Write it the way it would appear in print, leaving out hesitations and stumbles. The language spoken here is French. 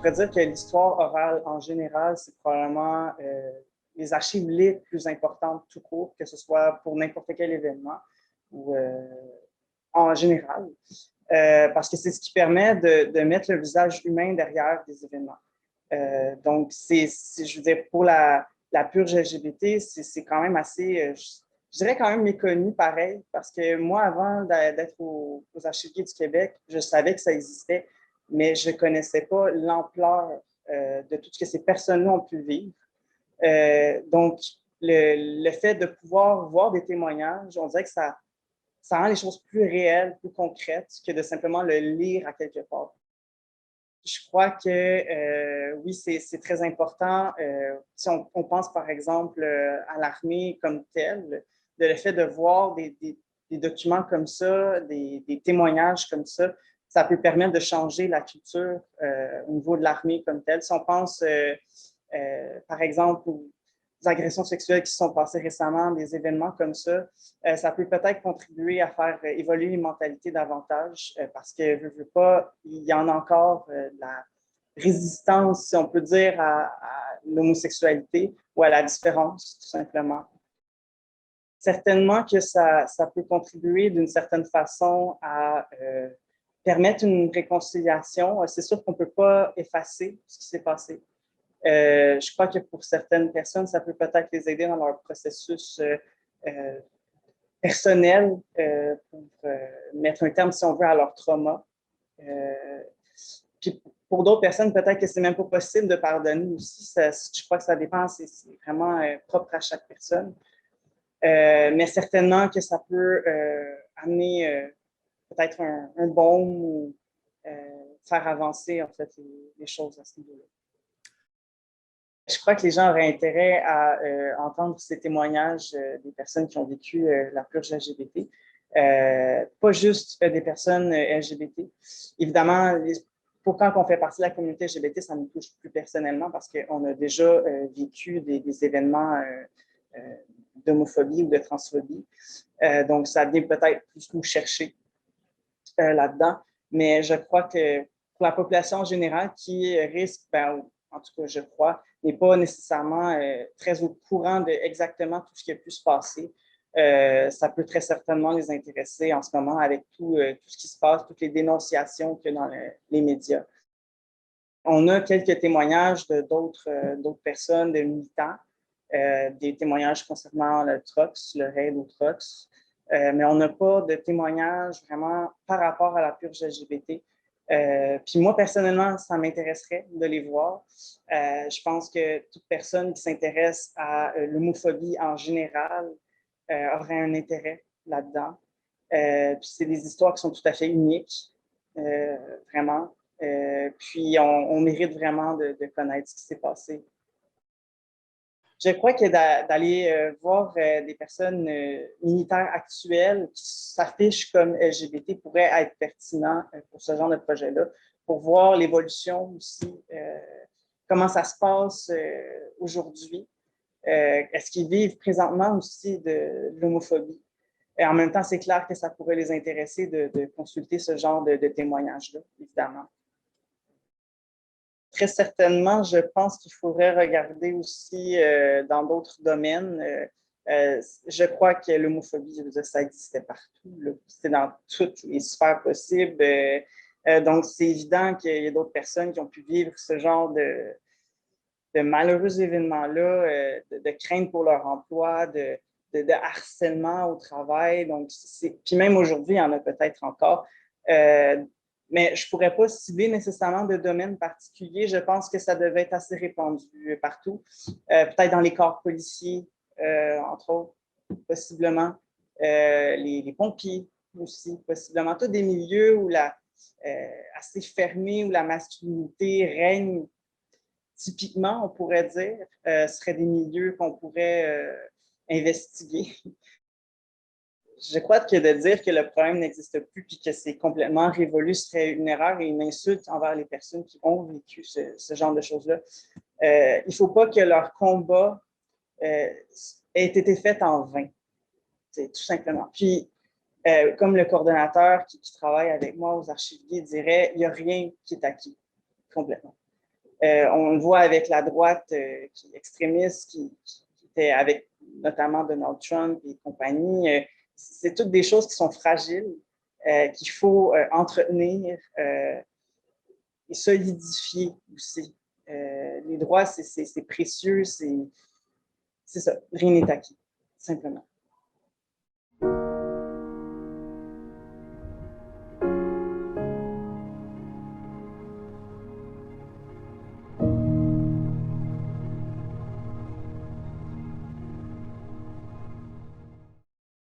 pourrais dire que l'histoire orale, en général, c'est probablement les archives les plus importantes tout court, que ce soit pour n'importe quel événement ou en général, parce que c'est ce qui permet de mettre le visage humain derrière des événements. Donc, je veux dire, pour la purge LGBT, c'est quand même assez, je dirais quand même méconnu, pareil, parce que moi, avant d'être aux Archives du Québec, je savais que ça existait, mais je ne connaissais pas l'ampleur de tout ce que ces personnes-là ont pu vivre. Donc, le fait de pouvoir voir des témoignages, on dirait que ça rend les choses plus réelles, plus concrètes que de simplement le lire à quelque part. Je crois que oui, c'est très important. Si on pense par exemple à l'armée comme telle, le fait de voir des documents comme ça, des témoignages comme ça peut permettre de changer la culture au niveau de l'armée comme telle. Si on pense par exemple aux agressions sexuelles qui se sont passées récemment, des événements comme ça peut peut-être contribuer à faire évoluer les mentalités davantage parce que, je veux pas, il y en a encore de la résistance, si on peut dire, à l'homosexualité ou à la différence, tout simplement. Certainement que ça peut contribuer d'une certaine façon à permettre une réconciliation. C'est sûr qu'on ne peut pas effacer ce qui s'est passé. Je crois que pour certaines personnes, ça peut peut-être les aider dans leur processus personnel pour mettre un terme, si on veut, à leur trauma. Puis pour d'autres personnes, peut-être que c'est même pas possible de pardonner aussi. Je crois que ça dépend, c'est vraiment propre à chaque personne. Mais certainement que ça peut amener peut-être un baume ou faire avancer en fait les choses à ce niveau-là. Je crois que les gens auraient intérêt à entendre ces témoignages des personnes qui ont vécu la purge LGBT. Pas juste des personnes LGBT. Évidemment, pour quand on fait partie de la communauté LGBT, ça nous touche plus personnellement parce qu'on a déjà vécu des événements d'homophobie ou de transphobie. Donc, ça vient peut-être plus nous chercher là-dedans. Mais je crois que pour la population en général qui risque, en tout cas, je crois, n'est pas nécessairement très au courant de exactement tout ce qui a pu se passer. Ça peut très certainement les intéresser en ce moment avec tout ce qui se passe, toutes les dénonciations qu'il y a dans les médias. On a quelques témoignages d'autres personnes, de militants, des témoignages concernant le TROX, le raid au TROX, mais on n'a pas de témoignages vraiment par rapport à la purge LGBT. Puis moi, personnellement, ça m'intéresserait de les voir. Je pense que toute personne qui s'intéresse à l'homophobie en général aurait un intérêt là-dedans. Puis c'est des histoires qui sont tout à fait uniques, vraiment. Puis on mérite vraiment de connaître ce qui s'est passé. Je crois que d'aller voir des personnes militaires actuelles qui s'affichent comme LGBT pourrait être pertinent pour ce genre de projet-là, pour voir l'évolution aussi, comment ça se passe aujourd'hui. Est-ce qu'ils vivent présentement aussi de l'homophobie? Et en même temps, c'est clair que ça pourrait les intéresser de consulter ce genre de témoignages-là, évidemment. Très certainement, je pense qu'il faudrait regarder aussi dans d'autres domaines. Je crois que l'homophobie, ça existait partout. C'est dans toutes les sphères possibles. Donc, c'est évident qu'il y a d'autres personnes qui ont pu vivre ce genre de malheureux événements-là, de crainte pour leur emploi, de harcèlement au travail. Donc, puis même aujourd'hui, il y en a peut-être encore. Mais je ne pourrais pas cibler nécessairement de domaine particulier. Je pense que ça devait être assez répandu partout. Peut-être dans les corps policiers, entre autres, possiblement. Les pompiers aussi, possiblement. Tous des milieux où assez fermés, où la masculinité règne typiquement, on pourrait dire, seraient des milieux qu'on pourrait investiguer. Je crois que de dire que le problème n'existe plus puis que c'est complètement révolu serait une erreur et une insulte envers les personnes qui ont vécu ce genre de choses-là. Il ne faut pas que leur combat ait été fait en vain, tout simplement. Puis, comme le coordonnateur qui travaille avec moi aux archives dirait, il n'y a rien qui est acquis complètement. On le voit avec la droite qui est extrémiste, qui était avec notamment Donald Trump et compagnie. C'est toutes des choses qui sont fragiles, qu'il faut entretenir et solidifier aussi. Les droits, c'est précieux, c'est ça, rien n'est acquis, simplement.